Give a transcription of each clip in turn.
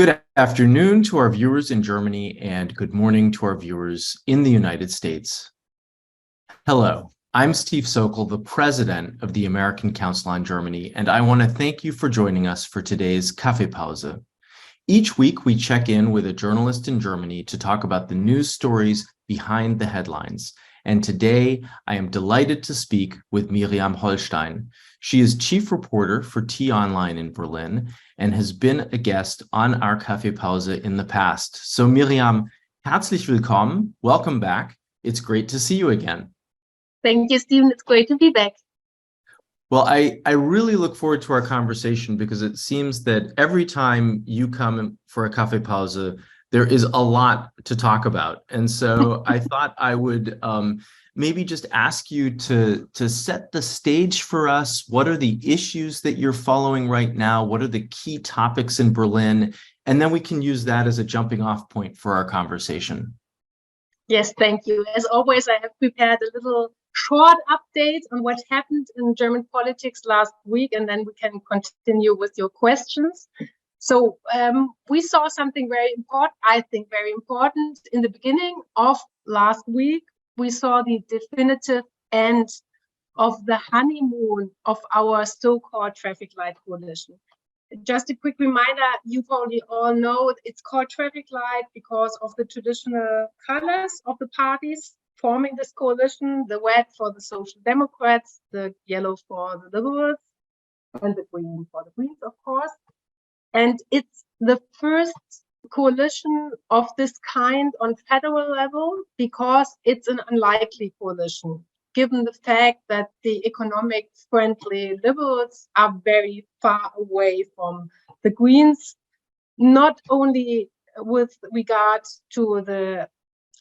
Good afternoon to our viewers in Germany and good morning to our viewers in the United States. Hello, I'm Steve Sokol, the president of the American Council on Germany, and I want to thank you for joining us for today's Kaffeepause. Each week, we check in with a journalist in Germany to talk about the news stories behind the headlines. And today, I am delighted to speak with Miriam Hollstein. She is chief reporter for T-Online in Berlin and has been a guest on our Kaffeepause in the past. So Miriam, herzlich willkommen. Welcome back. It's great to see you again. Thank you, Stephen. It's great to be back. Well, I really look forward to our conversation because it seems that every time you come for a Kaffeepause, there is a lot to talk about. And so I thought I would maybe just ask you to set the stage for us. What are the issues that you're following right now? What are the key topics in Berlin? And then we can use that as a jumping off point for our conversation. Yes, thank you. As always, I have prepared a little short update on what happened in German politics last week, and then we can continue with your questions. So we saw something very important, I think very important. In the beginning of last week, we saw the definitive end of the honeymoon of our so-called traffic light coalition. Just a quick reminder, you probably all know it's called traffic light because of the traditional colors of the parties forming this coalition, the red for the Social Democrats, the yellow for the Liberals, and the green for the Greens, of course. And it's the first coalition of this kind on federal level because it's an unlikely coalition, given the fact that the economic friendly liberals are very far away from the Greens, not only with regard to the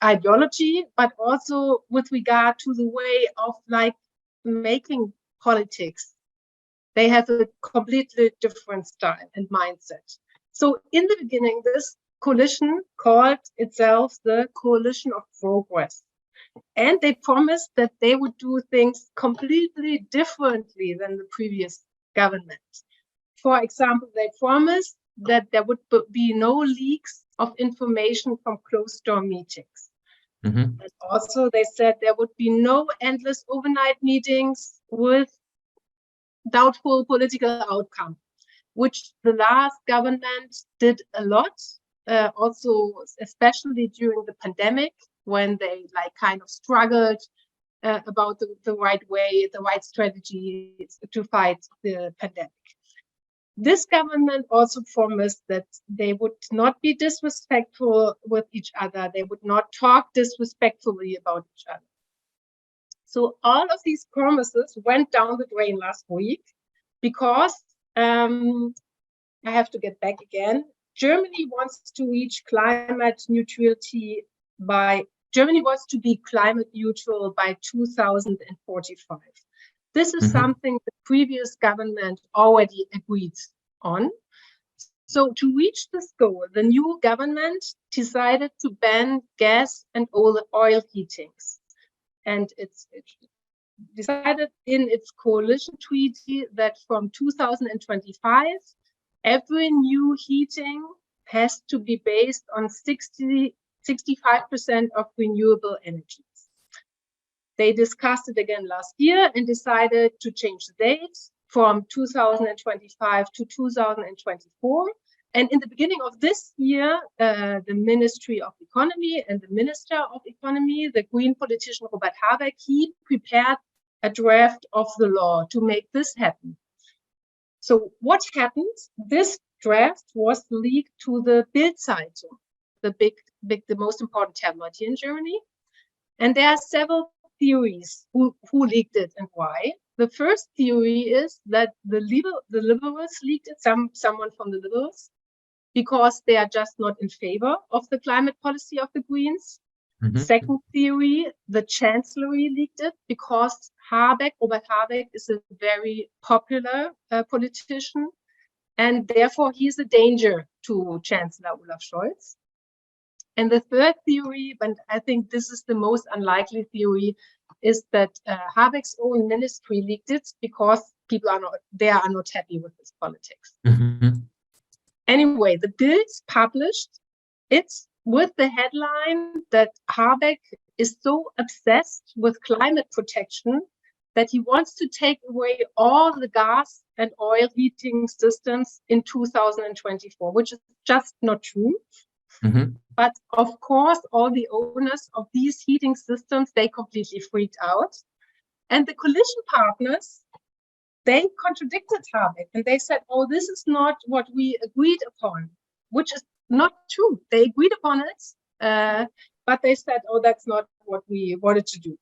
ideology, but also with regard to the way of making politics. They have a completely different style and mindset. So in the beginning, this coalition called itself the Coalition of Progress. And they promised that they would do things completely differently than the previous government. For example, they promised that there would be no leaks of information from closed-door meetings. And also, they said there would be no endless overnight meetings with doubtful political outcome, which the last government did a lot, also especially during the pandemic, when they kind of struggled about the right way, the right strategy to fight the pandemic. This government also promised that they would not be disrespectful with each other. They would not talk disrespectfully about each other. So all of these promises went down the drain last week because I have to get back again. Germany wants to reach climate neutrality Germany wants to be climate neutral by 2045. This is something the previous government already agreed on. So to reach this goal, the new government decided to ban gas and oil heatings. And it decided in its coalition treaty that from 2025, every new heating has to be based on 65% of renewable energies. They discussed it again last year and decided to change the date from 2025 to 2024. And in the beginning of this year, the Ministry of Economy and the Minister of Economy, the Green politician Robert Habeck, he prepared a draft of the law to make this happen. So what happened? This draft was leaked to the Bild-Zeitung, the most important tabloid here in Germany. And there are several theories who leaked it and why. The first theory is that the liberals leaked it, someone from the liberals, because they are just not in favor of the climate policy of the Greens. Second theory, the Chancellery leaked it because Robert Habeck is a very popular politician, and therefore he is a danger to Chancellor Olaf Scholz. And the third theory, and I think this is the most unlikely theory, is that Habeck's own ministry leaked it because people are not happy with his politics. Anyway, the Bild published it with the headline that Habeck is so obsessed with climate protection that he wants to take away all the gas and oil heating systems in 2024, which is just not true. Mm-hmm. But of course, all the owners of these heating systems, they completely freaked out. And the coalition partners, they contradicted Habeck and they said, oh, this is not what we agreed upon, which is not true. They agreed upon it, but they said, oh, that's not what we wanted to do.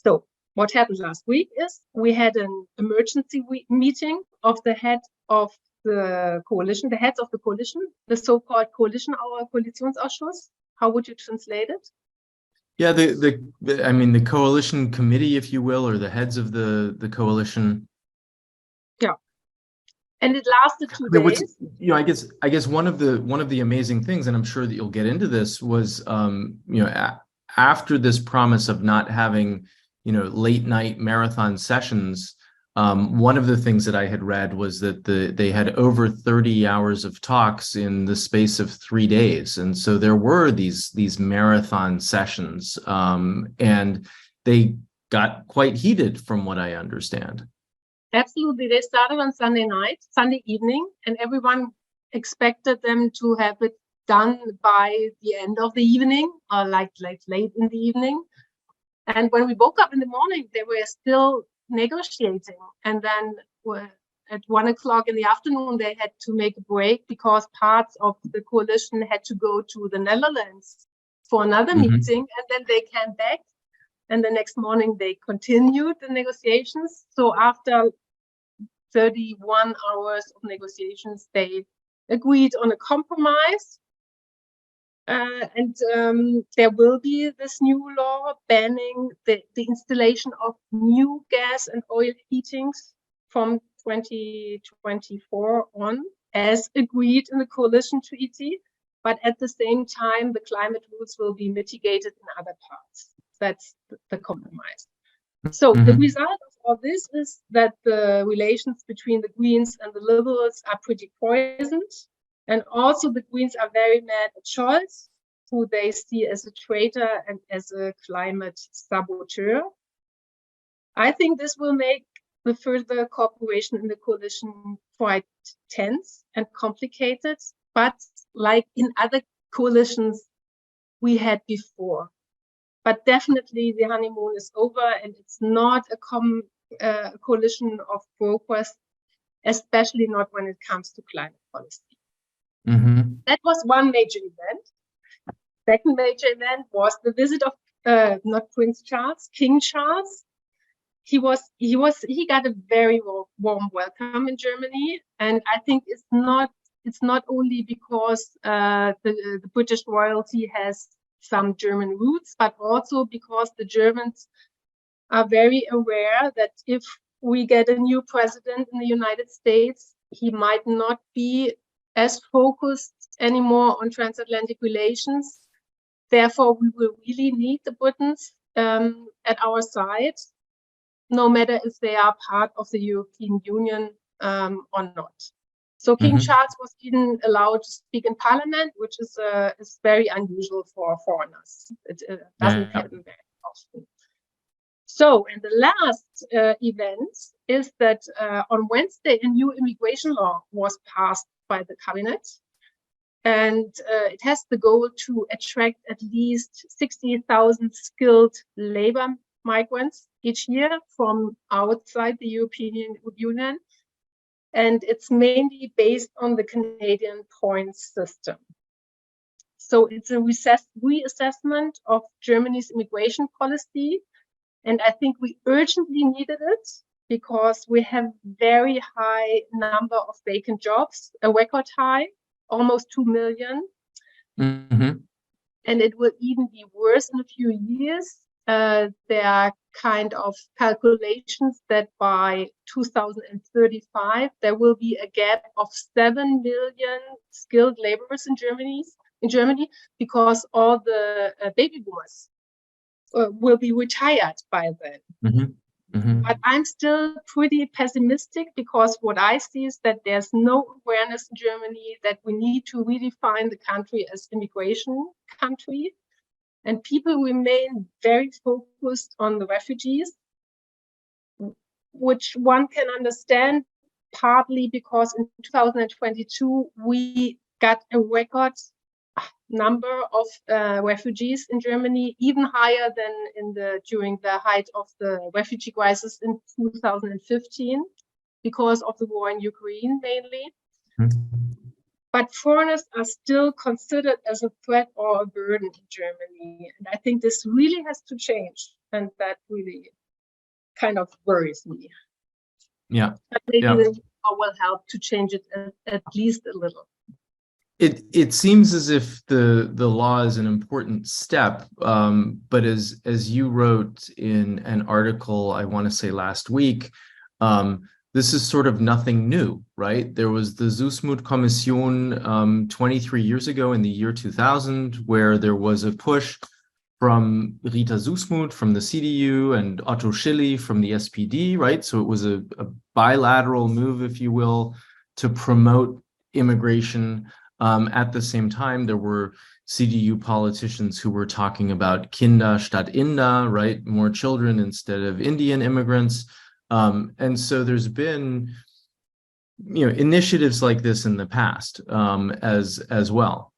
So what happened last week is we had an emergency meeting of the head of the coalition, the heads of the coalition, the so-called coalition, our Koalitionsausschuss. How would you translate it? Yeah, the coalition committee, if you will, or the heads of the coalition. Yeah, and it lasted 2 days. I guess one of the amazing things, and I'm sure that you'll get into this, was after this promise of not having late night marathon sessions. One of the things that I had read was that they had over 30 hours of talks in the space of 3 days. And so there were these marathon sessions, and they got quite heated from what I understand. Absolutely. They started on Sunday evening, and everyone expected them to have it done by the end of the evening, or like late in the evening. And when we woke up in the morning, they were still negotiating. And then at 1 o'clock in the afternoon, they had to make a break because parts of the coalition had to go to the Netherlands for another meeting. And then they came back. And the next morning, they continued the negotiations. So after 31 hours of negotiations, they agreed on a compromise. And there will be this new law banning the installation of new gas and oil heatings from 2024 on, as agreed in the coalition treaty. But at the same time, the climate rules will be mitigated in other parts. That's the compromise. So the result of all this is that the relations between the Greens and the Liberals are pretty poisoned. And also the Greens are very mad at Scholz, who they see as a traitor and as a climate saboteur. I think this will make the further cooperation in the coalition quite tense and complicated, but like in other coalitions we had before. But definitely the honeymoon is over, and it's not a coalition of progress, especially not when it comes to climate policy. That was one major event. Second major event was the visit of not Prince Charles, King Charles. He got a very warm welcome in Germany, and I think it's not only because the British royalty has some German roots, but also because the Germans are very aware that if we get a new president in the United States, he might not be as focused anymore on transatlantic relations. Therefore, we will really need the Britons at our side, no matter if they are part of the European Union or not. So King Charles was even allowed to speak in Parliament, which is very unusual for foreigners. It doesn't happen very often. So, and the last event is that on Wednesday, a new immigration law was passed by the cabinet. And it has the goal to attract at least 60,000 skilled labor migrants each year from outside the European Union. And it's mainly based on the Canadian points system. So it's a reassessment of Germany's immigration policy. And I think we urgently needed it because we have very high number of vacant jobs, a record high, almost 2 million. And it will even be worse in a few years. There are kind of calculations that by 2035, there will be a gap of 7 million skilled laborers in Germany, because all the baby boomers will be retired by then. But I'm still pretty pessimistic, because what I see is that there's no awareness in Germany that we need to redefine the country as immigration country. And people remain very focused on the refugees, which one can understand, partly because in 2022, we got a record number of refugees in Germany, even higher than during the height of the refugee crisis in 2015, because of the war in Ukraine mainly. But foreigners are still considered as a threat or a burden in Germany. And I think this really has to change. And that really kind of worries me. Yeah. But maybe the law will help to change it at least a little. It seems as if the law is an important step, but as you wrote in an article, I want to say last week, this is sort of nothing new, right? There was the Zusmut-Kommission 23 years ago in the year 2000, where there was a push from Rita Zusmut from the CDU and Otto Schily from the SPD, right? So it was a bilateral move, if you will, to promote immigration. At the same time, there were CDU politicians who were talking about Kinder statt Inder, right? More children instead of Indian immigrants. And so there's been, initiatives like this in the past as well.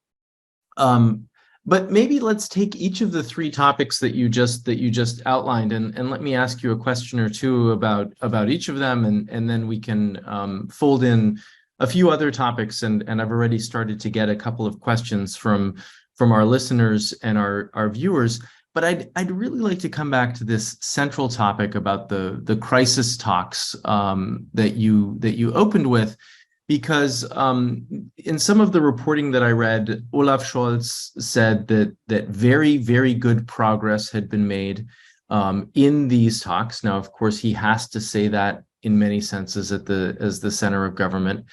But maybe let's take each of the three topics that you just outlined, and let me ask you a question or two about each of them, and then we can fold in a few other topics, and I've already started to get a couple of questions from our listeners and our viewers. But I'd really like to come back to this central topic about the crisis talks that you opened with, because in some of the reporting that I read, Olaf Scholz said that very, very good progress had been made in these talks. Now, of course, he has to say that in many senses as the center of government,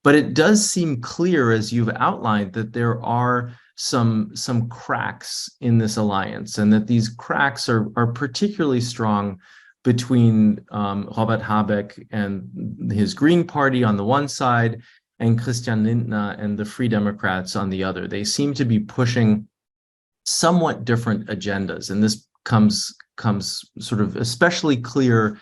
but it does seem clear, as you've outlined, that there are some cracks in this alliance, and that these cracks are particularly strong between Robert Habeck and his Green Party on the one side, and Christian Lindner and the Free Democrats on the other. They seem to be pushing somewhat different agendas, and this comes sort of especially clear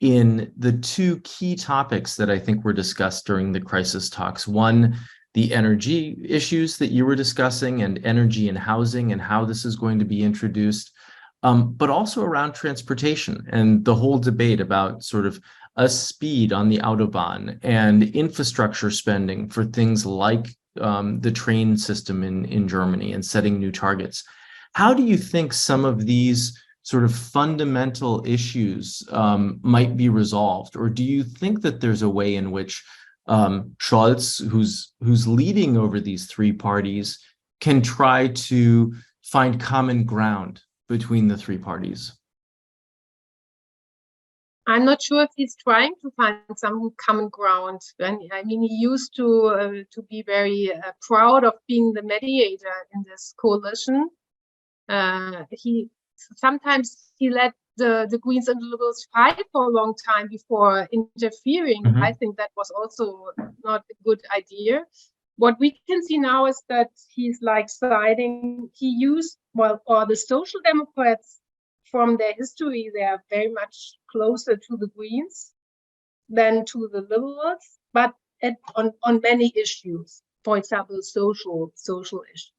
in the two key topics that I think were discussed during the crisis talks. One, the energy issues that you were discussing, and energy and housing, and how this is going to be introduced, but also around transportation and the whole debate about sort of a speed on the Autobahn and infrastructure spending for things like the train system in Germany, and setting new targets. How do you think some of these sort of fundamental issues might be resolved? Or do you think that there's a way in which Scholz, who's leading over these three parties, can try to find common ground between the three parties? I'm not sure if he's trying to find some common ground. I mean, he used to be very proud of being the mediator in this coalition. Sometimes he let the Greens and the Liberals fight for a long time before interfering. Mm-hmm. I think that was also not a good idea. What we can see now is that he's like siding. He used, or the Social Democrats, from their history, they are very much closer to the Greens than to the Liberals, but on many issues, for example, social issues.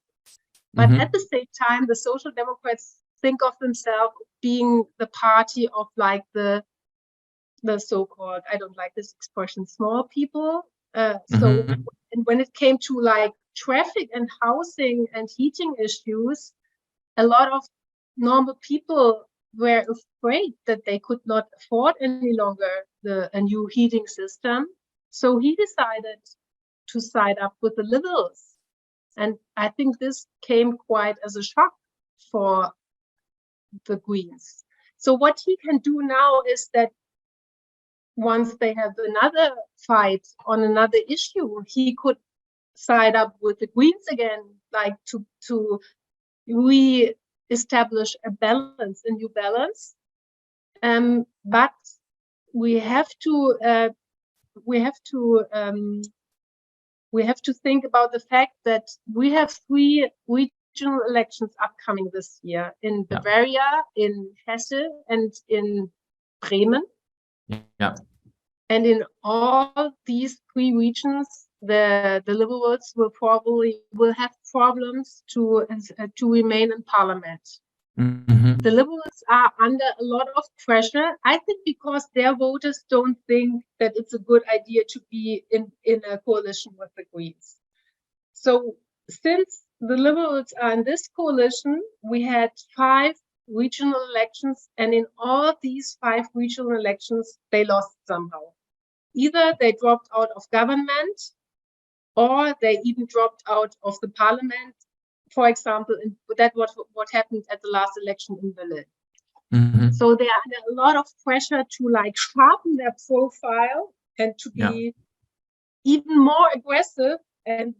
But mm-hmm. at the same time, the Social Democrats think of themselves being the party of like the so-called, I don't like this expression, small people. So and when it came to like traffic and housing and heating issues, a lot of normal people were afraid that they could not afford any longer a new heating system. So he decided to side up with the Liberals. And I think this came quite as a shock for the Greens. So what he can do now is that once they have another fight on another issue, he could side up with the Greens again, like to re-establish a new balance. But we have to think about the fact that we have 3 regional elections upcoming this year in Bavaria, in Hesse, and in Bremen. Yeah. And in all these 3 regions, the Liberals will have problems to remain in parliament. Mm-hmm. The Liberals are under a lot of pressure, I think, because their voters don't think that it's a good idea to be in a coalition with the Greens. So since the Liberals are in this coalition, we had 5 regional elections, and in all these 5 regional elections, they lost somehow. Either they dropped out of government, or they even dropped out of the parliament. For example, that was what happened at the last election in Berlin. Mm-hmm. So they are under a lot of pressure to sharpen their profile and to be even more aggressive. And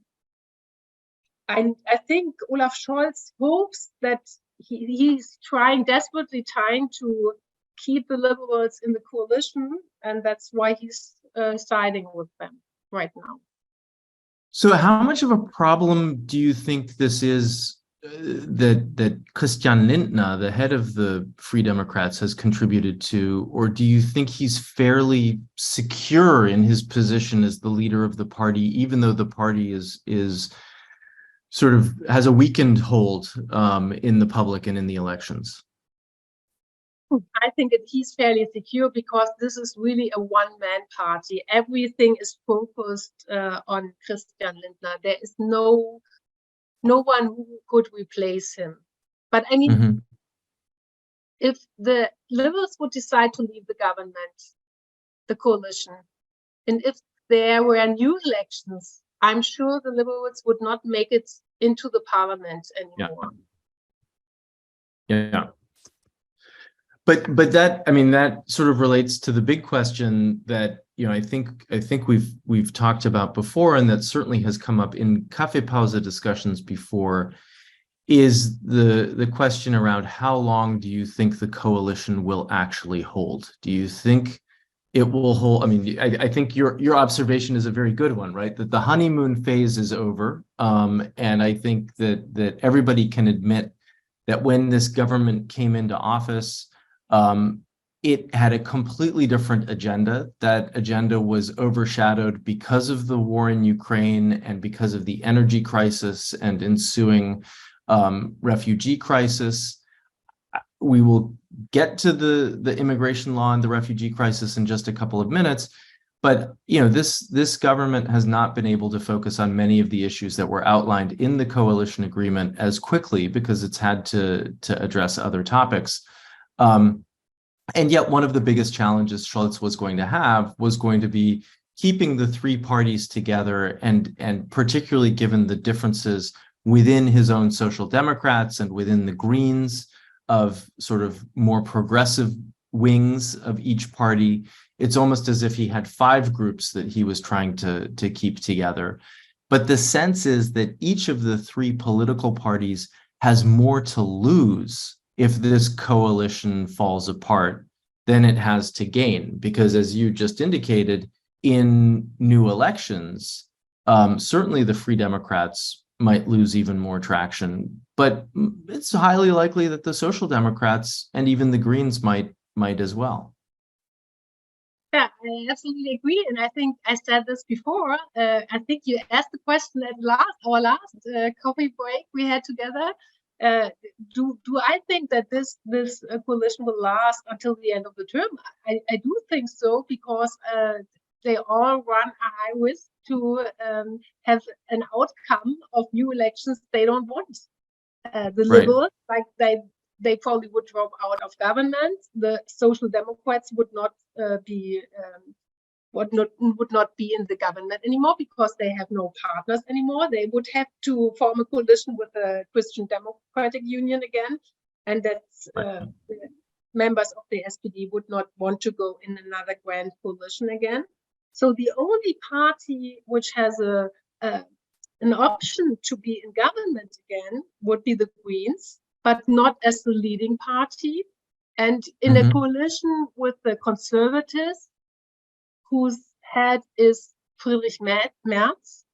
I think Olaf Scholz hopes that he's desperately trying to keep the Liberals in the coalition, and that's why he's siding with them right now. So how much of a problem do you think this is that Christian Lindner, the head of the Free Democrats, has contributed to, or do you think he's fairly secure in his position as the leader of the party, even though the party is sort of has a weakened hold in the public and in the elections? I think he's fairly secure because this is really a one-man party. Everything is focused on Christian Lindner. There is no one who could replace him. But I mean, if the Liberals would decide to leave the government, the coalition, and if there were new elections, I'm sure the Liberals would not make it into the parliament anymore. Yeah. But that, I mean, that sort of relates to the big question that, I think we've talked about before, and that certainly has come up in Kaffeepause discussions before, is the question around how long do you think the coalition will actually hold? Do you think it will hold? I mean, I think your observation is a very good one, right? That the honeymoon phase is over, and I think that everybody can admit that when this government came into office, it had a completely different agenda. That agenda was overshadowed because of the war in Ukraine and because of the energy crisis and ensuing refugee crisis. We will get to the immigration law and the refugee crisis in just a couple of minutes. But this government has not been able to focus on many of the issues that were outlined in the coalition agreement as quickly because it's had to address other topics. And yet one of the biggest challenges Scholz was going to have was going to be keeping the 3 parties together, and particularly given the differences within his own Social Democrats and within the Greens of sort of more progressive wings of each party. It's almost as if he had 5 groups that he was trying to keep together. But the sense is that each of the 3 political parties has more to lose if this coalition falls apart than it has to gain, because as you just indicated, in new elections, certainly the Free Democrats might lose even more traction, but it's highly likely that the Social Democrats and even the Greens might as well. Yeah, I absolutely agree, and I think I said this before. I think you asked the question at our last coffee break we had together. Do I think that this coalition will last until the end of the term? I do think so, because they all run a high risk to have an outcome of new elections they don't want. The Liberals, they probably would drop out of government. The Social Democrats would not be in the government anymore because they have no partners anymore. They would have to form a coalition with the Christian Democratic Union again, and that's members of the SPD would not want to go in another grand coalition again. So the only party which has an option to be in government again would be the Greens, but not as the leading party. and in a coalition with the conservatives, whose head is Friedrich Merz,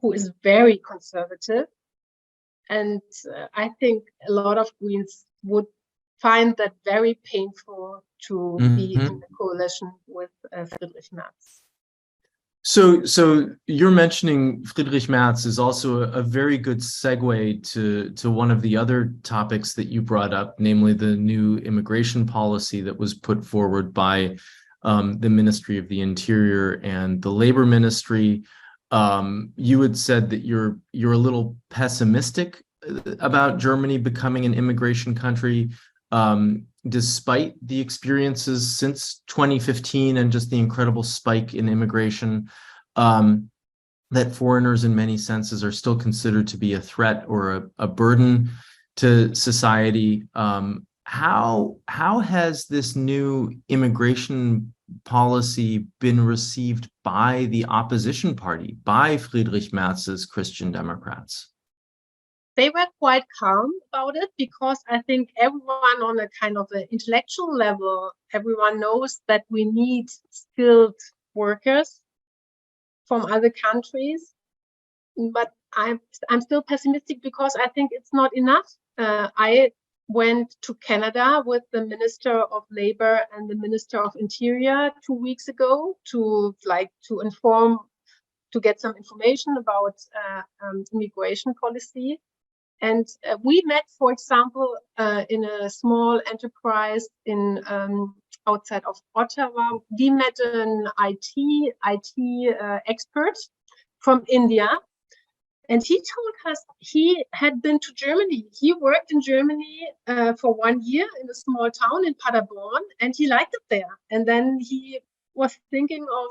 who is very conservative. And I think a lot of Greens would find that very painful to be in a coalition with Friedrich Merz. So you're mentioning Friedrich Merz is also a very good segue to one of the other topics that you brought up, namely the new immigration policy that was put forward by the Ministry of the Interior and the Labor Ministry. You had said that you're a little pessimistic about Germany becoming an immigration country, despite the experiences since 2015 and just the incredible spike in immigration, that foreigners in many senses are still considered to be a threat or a burden to society. How has this new immigration policy been received by the opposition party, by Friedrich Merz's Christian Democrats? They were quite calm about it, because I think everyone on a kind of an intellectual level, everyone knows that we need skilled workers from other countries. But I'm still pessimistic, because I think it's not enough. I went to Canada with the Minister of Labor and the Minister of Interior 2 weeks ago to get some information about immigration policy. And we met, for example, in a small enterprise in outside of Ottawa. We met an IT expert from India. And he told us he had been to Germany. He worked in Germany for 1 year in a small town in Paderborn, and he liked it there. And then he was thinking of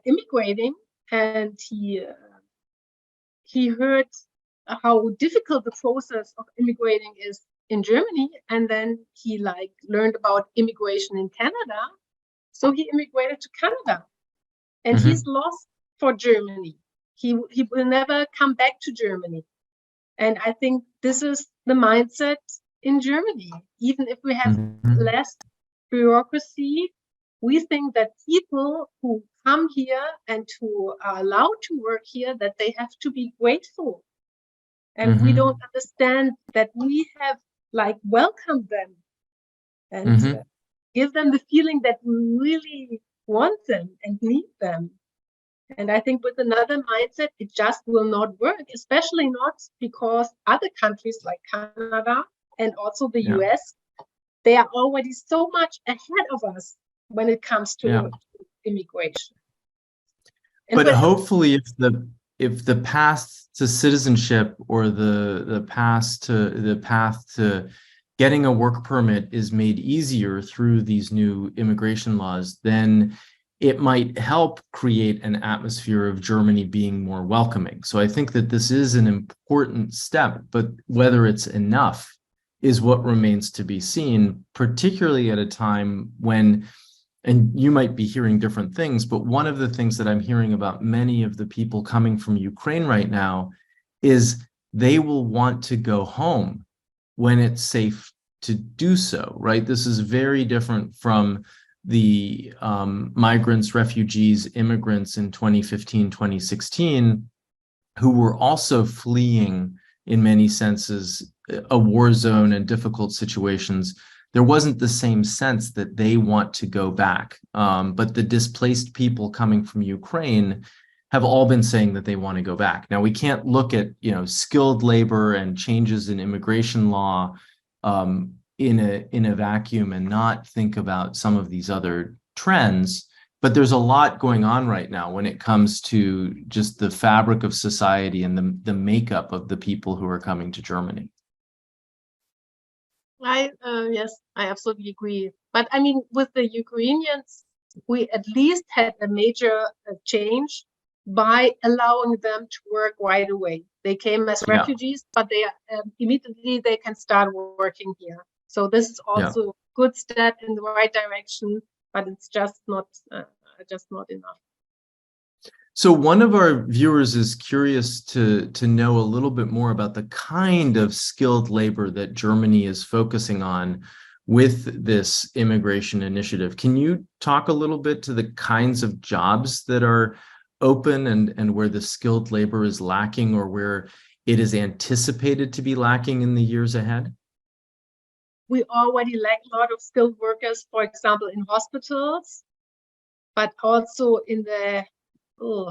immigrating, and he heard how difficult the process of immigrating is in Germany. And then he learned about immigration in Canada. So he immigrated to Canada, and he's lost for Germany. He will never come back to Germany. And I think this is the mindset in Germany. Even if we have less bureaucracy, we think that people who come here and who are allowed to work here, that they have to be grateful. And we don't understand that we have welcomed them and give them the feeling that we really want them and need them. And I think with another mindset, it just will not work, especially not because other countries like Canada and also the US, they are already so much ahead of us when it comes to immigration. But hopefully, if the path to citizenship or the path to getting a work permit is made easier through these new immigration laws, then it might help create an atmosphere of Germany being more welcoming. So I think that this is an important step, but whether it's enough is what remains to be seen, particularly at a time when, and you might be hearing different things, but one of the things that I'm hearing about many of the people coming from Ukraine right now is they will want to go home when it's safe to do so, right? This is very different from the migrants, refugees, immigrants in 2015, 2016, who were also fleeing, in many senses, a war zone and difficult situations. There wasn't the same sense that they want to go back. But the displaced people coming from Ukraine have all been saying that they want to go back. Now, we can't look at, skilled labor and changes in immigration law in a vacuum and not think about some of these other trends. But there's a lot going on right now when it comes to just the fabric of society and the makeup of the people who are coming to Germany. Yes, I absolutely agree. But I mean, with the Ukrainians, we at least had a major change by allowing them to work right away. They came as refugees, but they immediately they can start working here. So this is also a good step in the right direction, but it's just not enough. So one of our viewers is curious to know a little bit more about the kind of skilled labor that Germany is focusing on with this immigration initiative. Can you talk a little bit to the kinds of jobs that are open and where the skilled labor is lacking, or where it is anticipated to be lacking in the years ahead? We already lack a lot of skilled workers, for example, in hospitals, but also in the,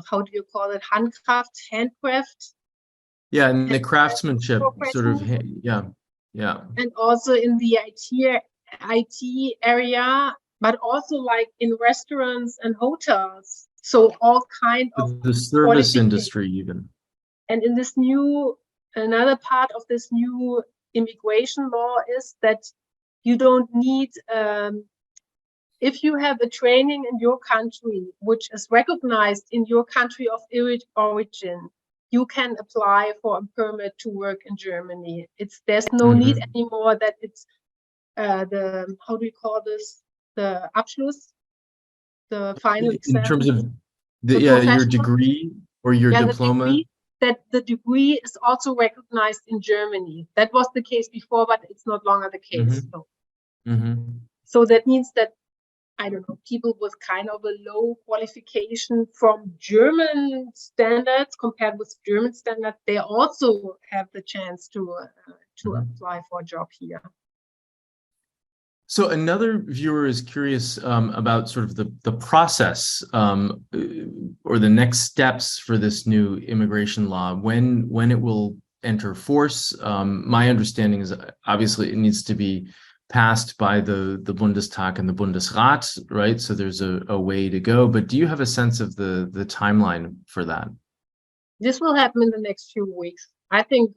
how do you call it, handcraft? Yeah, and the craftsmanship sort of, profession. yeah. And also in the IT area, but also like in restaurants and hotels. So all kind of The service industry even. And in this another part of this new immigration law is that you don't need, if you have a training in your country, which is recognized in your country of origin, you can apply for a permit to work in Germany. There's no need anymore that it's the, how do you call this? The Abschluss, the final exam. In terms of your degree or your diploma? The degree is also recognized in Germany. That was the case before, but it's not longer the case. So that means that, I don't know, people with kind of a low qualification from German standards compared with German standards, they also have the chance to apply for a job here. So another viewer is curious about sort of the process or the next steps for this new immigration law, when it will enter force. My understanding is obviously it needs to be passed by the Bundestag and the Bundesrat, right? So there's a way to go, but do you have a sense of the timeline for that? This will happen in the next few weeks. I think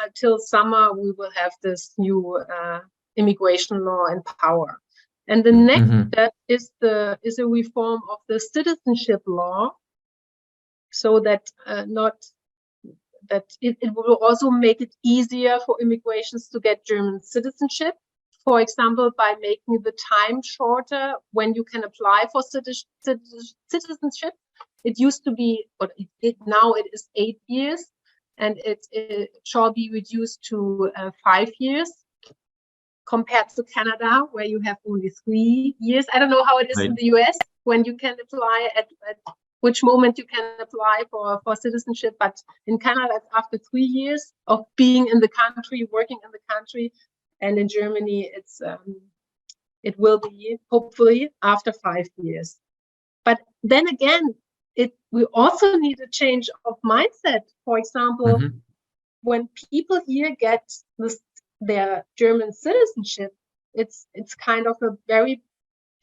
until summer, we will have this new immigration law in power. And the next step is a reform of the citizenship law, so that it will also make it easier for immigrants to get German citizenship. For example, by making the time shorter when you can apply for citizenship. It used to be, but now it is 8 years, and it shall be reduced to 5 years. Compared to Canada, where you have only 3 years. I don't know how it is in the US, when you can apply, at which moment you can apply for citizenship. But in Canada, it's after 3 years of being in the country, working in the country. And in Germany, it will be hopefully after 5 years. But then again, we also need a change of mindset. For example, when people here get their German citizenship, it's kind of a very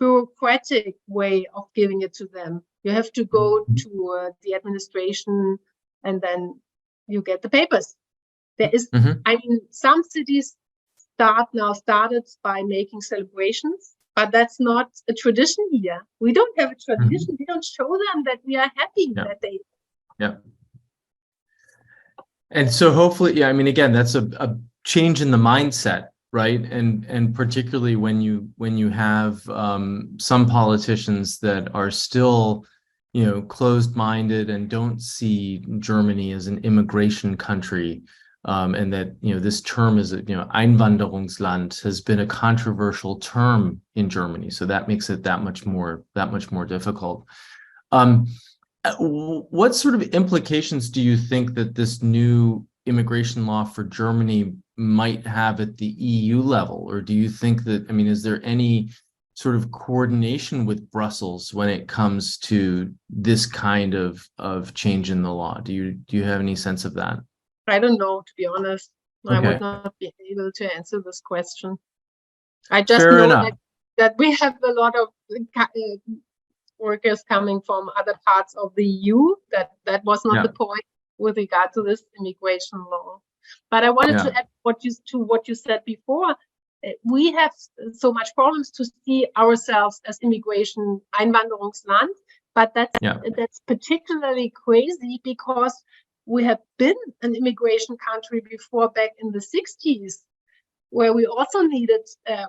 bureaucratic way of giving it to them. You have to go to the administration, and then you get the papers. There is, I mean, some cities started by making celebrations, but that's not a tradition here. We don't have a tradition. We don't show them that we are happy that they. Yeah. And so hopefully, I mean, again, that's a change in the mindset, right? And particularly when you have some politicians that are still, closed-minded and don't see Germany as an immigration country, and that this term is Einwanderungsland has been a controversial term in Germany, so that makes it that much more difficult. What sort of implications do you think that this new immigration law for Germany might have at the EU level? Or do you think that, I mean, is there any sort of coordination with Brussels when it comes to this kind of change in the law? Do you have any sense of that? I don't know, to be honest. Okay. I would not be able to answer this question. I just know that we have a lot of workers coming from other parts of the EU. That was not the point with regard to this immigration law. But I wanted to add what you said before. We have so much problems to see ourselves as immigration Einwanderungsland, but that's particularly crazy because we have been an immigration country before, back in the 60s, where we also needed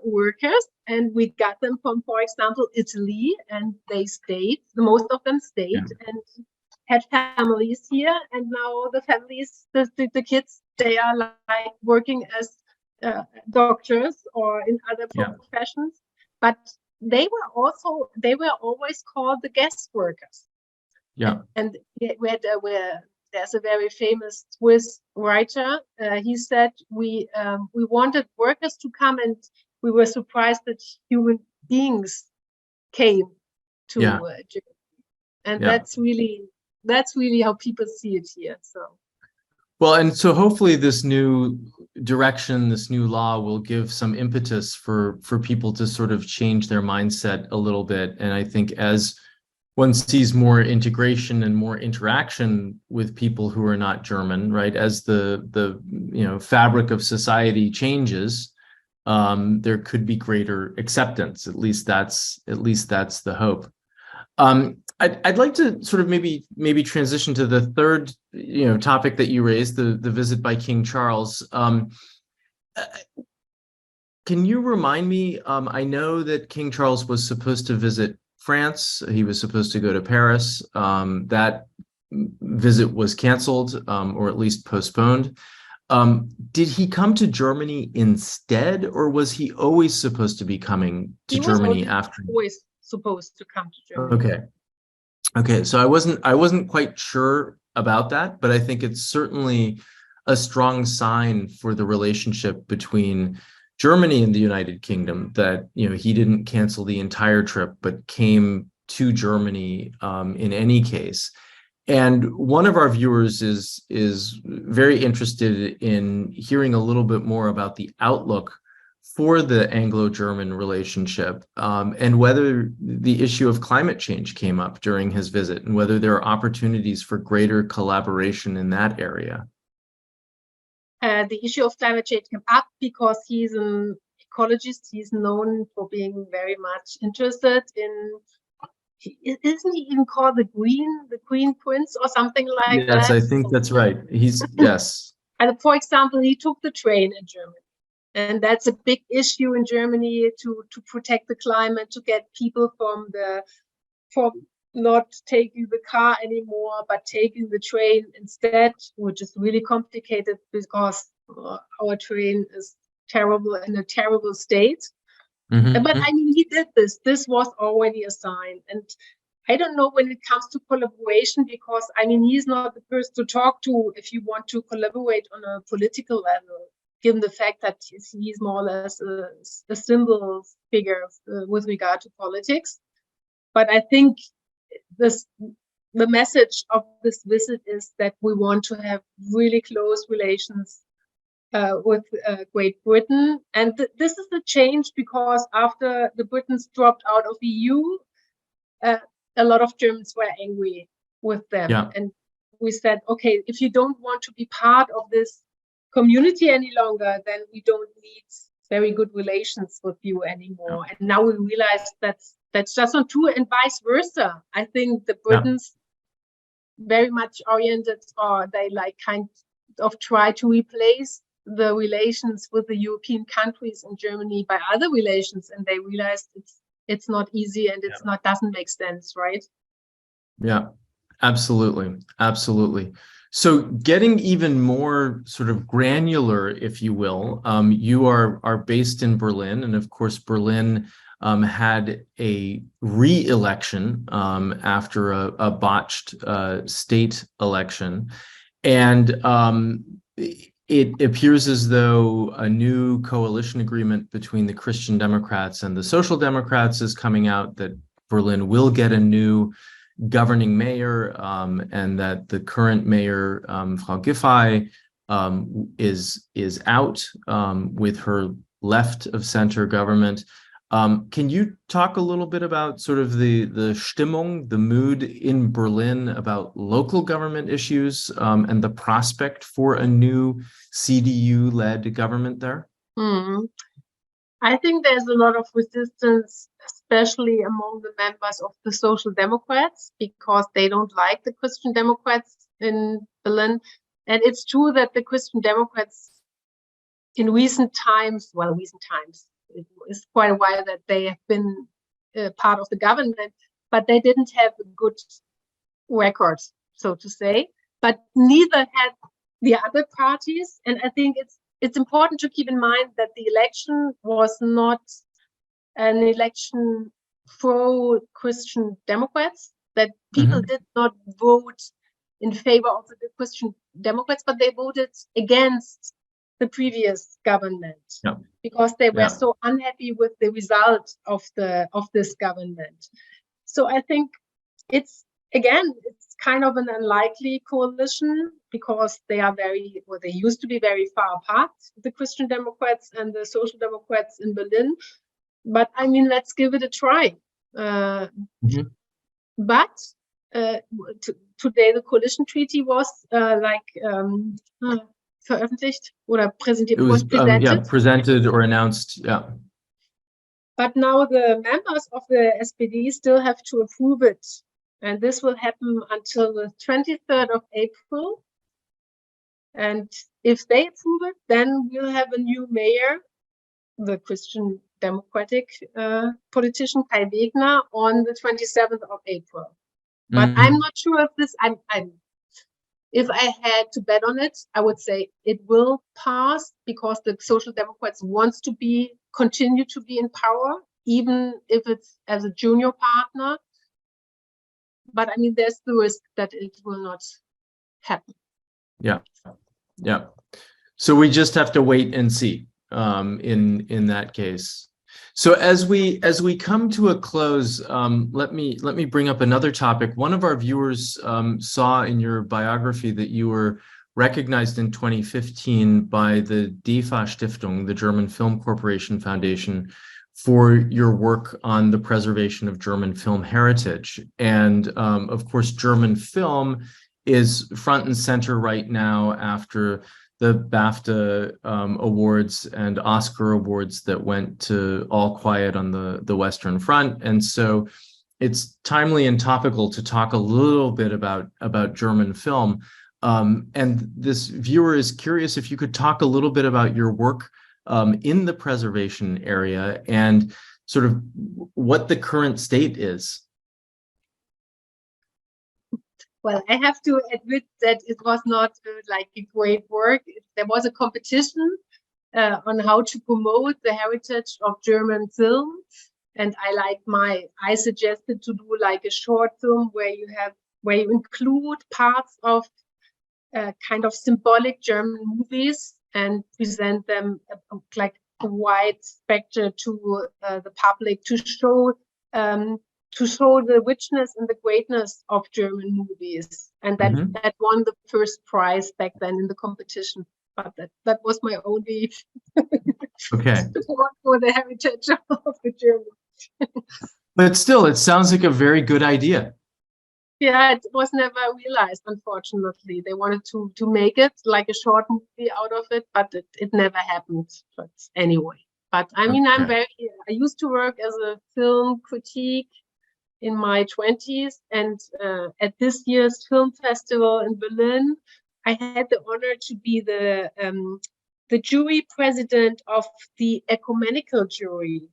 workers, and we got them from, for example, Italy, and they stayed. Most of them stayed, and had families here, and now the families, the kids, they are like working as doctors or in other professions, but they were always called the guest workers. Yeah. And there's a very famous Swiss writer. He said we wanted workers to come, and we were surprised that human beings came to Germany. And that's really how people see it here. So. Well, and so hopefully this new direction, this new law will give some impetus for people to sort of change their mindset a little bit. And I think as one sees more integration and more interaction with people who are not German, right, as the fabric of society changes, there could be greater acceptance. At least that's the hope. I'd like to sort of maybe transition to the third topic that you raised, the visit by King Charles. Can you remind me? I know that King Charles was supposed to visit France. He was supposed to go to Paris. That visit was canceled, or at least postponed. Did he come to Germany instead, or was he always supposed to be coming to Germany after? Always supposed to come to Germany. Okay. So I wasn't quite sure about that, but I think it's certainly a strong sign for the relationship between Germany and the United Kingdom that he didn't cancel the entire trip, but came to Germany in any case. And one of our viewers is very interested in hearing a little bit more about the outlook for the Anglo-German relationship, and whether the issue of climate change came up during his visit, and whether there are opportunities for greater collaboration in that area. The issue of climate change came up because he's an ecologist. He's known for being very much interested in. Isn't he even called the Green Prince or something like that? Yes, I think that's right. Yes. And for example, he took the train in Germany. And that's a big issue in Germany to protect the climate, to get people from not taking the car anymore, but taking the train instead, which is really complicated because our train is in a terrible state. But I mean, he did this. This was already a sign. And I don't know when it comes to collaboration, because I mean, he's not the person to talk to if you want to collaborate on a political level, given the fact that he's more or less a symbol figure with regard to politics. But I think the message of this visit is that we want to have really close relations with Great Britain. And this is a change because after the Britons dropped out of the EU, a lot of Germans were angry with them. Yeah. And we said, okay, if you don't want to be part of this community any longer, then we don't need very good relations with you anymore. And now we realize that's just not true, and vice versa. I think the Britons very much oriented, or they like kind of try to replace the relations with the European countries in Germany by other relations, and they realized it's not easy and it's not doesn't make sense, right? Yeah, absolutely. So getting even more sort of granular, if you will, you are based in Berlin, and of course Berlin had a re-election after a botched state election, and it appears as though a new coalition agreement between the Christian Democrats and the Social Democrats is coming out, that Berlin will get a new governing mayor, and that the current mayor, Frau Giffey, is out with her left of center government. Can you talk a little bit about sort of the Stimmung, the mood in Berlin about local government issues, and the prospect for a new CDU-led government there? I think there's a lot of resistance, especially among the members of the Social Democrats, because they don't like the Christian Democrats in Berlin. And it's true that the Christian Democrats in recent times, it is quite a while that they have been part of the government, but they didn't have a good record. so to say, but neither had the other parties. And I think it's important to keep in mind that the election was not an election for Christian Democrats, that people did not vote in favor of the Christian Democrats, but they voted against the previous government because they were so unhappy with the result of this government. So I think it's kind of an unlikely coalition because they used to be very far apart, the Christian Democrats and the Social Democrats in Berlin. But I mean, let's give it a try. But today the coalition treaty was veröffentlicht oder präsentiert. It was presented or announced. Yeah. But now the members of the SPD still have to approve it, and this will happen until the 23rd of April. And if they approve it, then we'll have a new mayor, the Christian Democratic politician Kai Wegner, on the 27th of April. But I'm not sure if this. If I had to bet on it, I would say it will pass because the Social Democrats wants to continue to be in power, even if it's as a junior partner. But I mean, there's the risk that it will not happen. Yeah. So we just have to wait and see. In that case. So as we come to a close, let me bring up another topic. One of our viewers saw in your biography that you were recognized in 2015 by the DEFA Stiftung, the German Film Corporation Foundation, for your work on the preservation of German film heritage. And of course, German film is front and center right now after the BAFTA awards and Oscar awards that went to All Quiet on the Western Front. And so it's timely and topical to talk a little bit about German film. And this viewer is curious if you could talk a little bit about your work in the preservation area and sort of what the current state is. Well, I have to admit that it was not like a great work. There was a competition on how to promote the heritage of German film. And I suggested to do like a short film where you include parts of kind of symbolic German movies and present them like a wide spectrum to the public to show the richness and the greatness of German movies. And that won the first prize back then in the competition. But that was my only support for the heritage of the Germans. But still, it sounds like a very good idea. Yeah, it was never realized, unfortunately. They wanted to make it like a short movie out of it, but it never happened. But anyway, but I mean, I used to work as a film critique in my 20s, and at this year's film festival in Berlin, I had the honor to be the jury president of the ecumenical jury,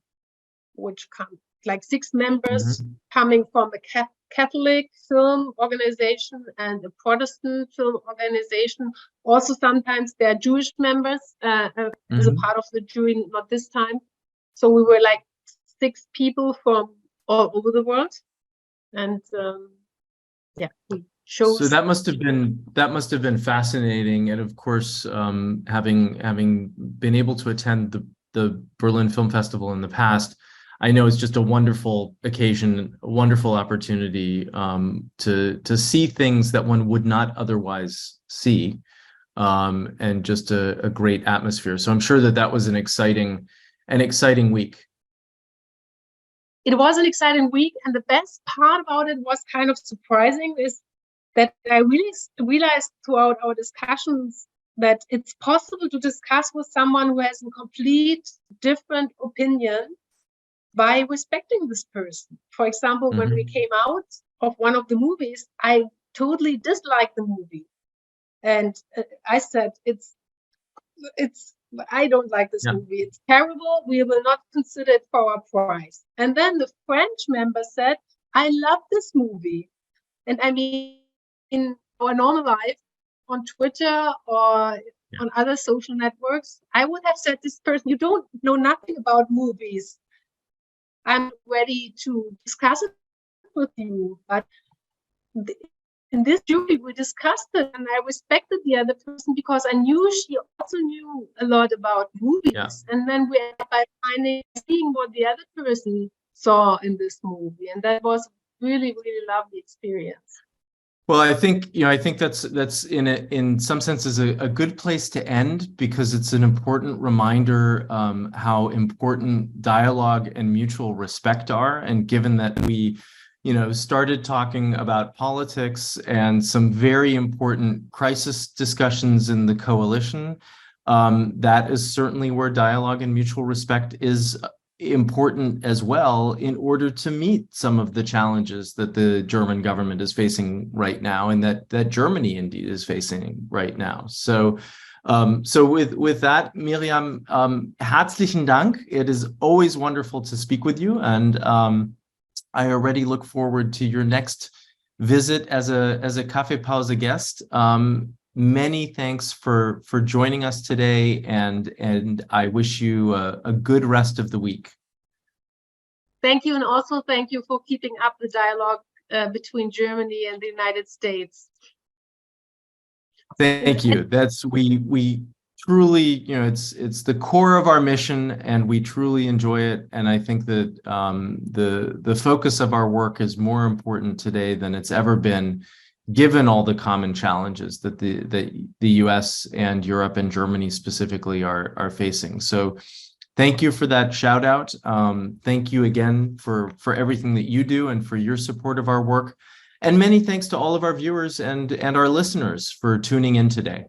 which comes like 6 members coming from a Catholic film organization and a Protestant film organization. Also, sometimes there are Jewish members as a part of the jury, not this time. So we were like 6 people from all over the world, and we chose. So that must have been fascinating, and of course, having been able to attend the Berlin Film Festival in the past, I know it's just a wonderful occasion, a wonderful opportunity to see things that one would not otherwise see, and just a great atmosphere. So I'm sure that was an exciting week. It was an exciting week, and the best part about it was kind of surprising is that I really realized throughout our discussions that it's possible to discuss with someone who has a complete different opinion by respecting this person. For example, when we came out of one of the movies, I totally disliked the movie, and I said, I don't like this movie. It's terrible. We will not consider it for our prize. And then the French member said, I love this movie. And I mean, in our normal life on Twitter or on other social networks, I would have said, this person, you don't know nothing about movies. I'm ready to discuss it with you. But in this jury, we discussed it, and I respected the other person because I knew she also knew a lot about movies. Yeah. And then we ended by seeing what the other person saw in this movie, and that was really, really lovely experience. Well, I think that's in some senses a good place to end, because it's an important reminder how important dialogue and mutual respect are. And given that we, started talking about politics and some very important crisis discussions in the coalition, that is certainly where dialogue and mutual respect is important as well, in order to meet some of the challenges that the German government is facing right now, and that Germany indeed is facing right now. So with that, Miriam, herzlichen Dank. It is always wonderful to speak with you, and I already look forward to your next visit as a Kaffeepause guest. Many thanks for joining us today, and I wish you a good rest of the week. Thank you, and also thank you for keeping up the dialogue between Germany and the United States. Thank you. That's we truly, it's the core of our mission, and we truly enjoy it. And I think that the focus of our work is more important today than it's ever been, given all the common challenges that the US and Europe and Germany specifically are facing. So thank you for that shout out. Thank you again for everything that you do and for your support of our work. And many thanks to all of our viewers and our listeners for tuning in today.